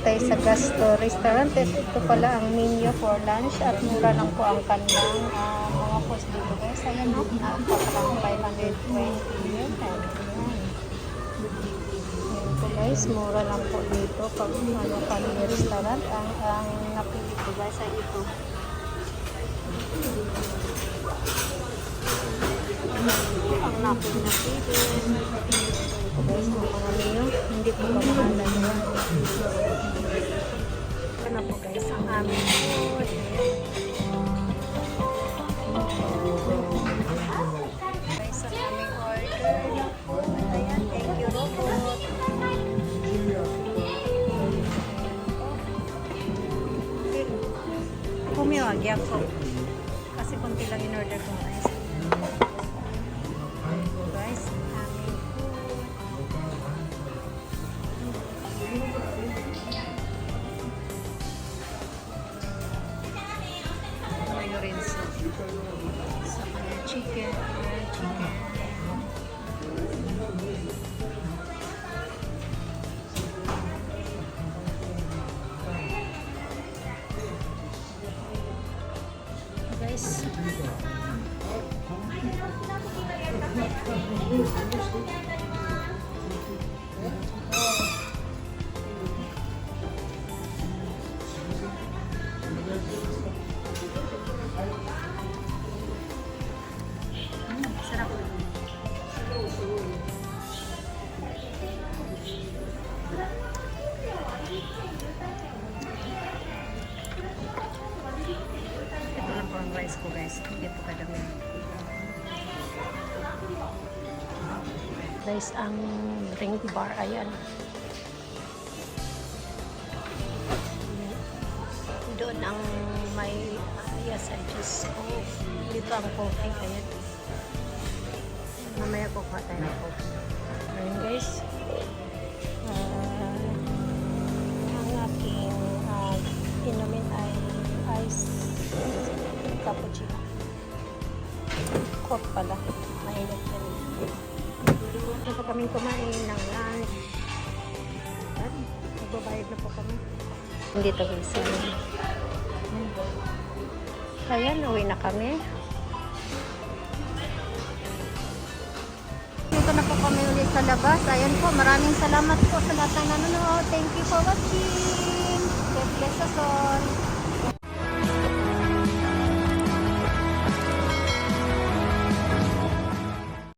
tayo sa Gasto Restaurant. At ito pala ang menu for lunch at mura lang po ang kanilang mga cost dito guys. Ayan o, napakalang 520 yun. Ayan po guys, mura lang po dito pag family restaurant. Ang napili ko guys ay ito. Ang napili. Ito guys, ang mga menu. Hindi po kamahalan yan. Ano po guys, ang aming food. Guys, ang aming order na food. Ayan, thank you robot. Pumiwag ako. Kasi konti lang in order ko guys. Guys, aming Lorenzo sa kanyang chicken. Guys, sarap. Ito lang po ang rice ko guys, hindi po kadami. Guys, ang drink bar, ayan. Doon ang may yes, I just coffee. Dito ang coffee, ayan. Mamaya kukuha tayo ng coffee. Ayan guys. Ang aking inumin ay ice cappuccino. Hot pala. Mainit na rin. Ito po kaming kumain ng lunch. At magbabayad na po kami. Dito guys. Ayan, uwi na kami. Dito na po kami ulit sa labas. Ayan po, maraming salamat po sa lahat ng nanonood. Thank you for watching. God bless us all.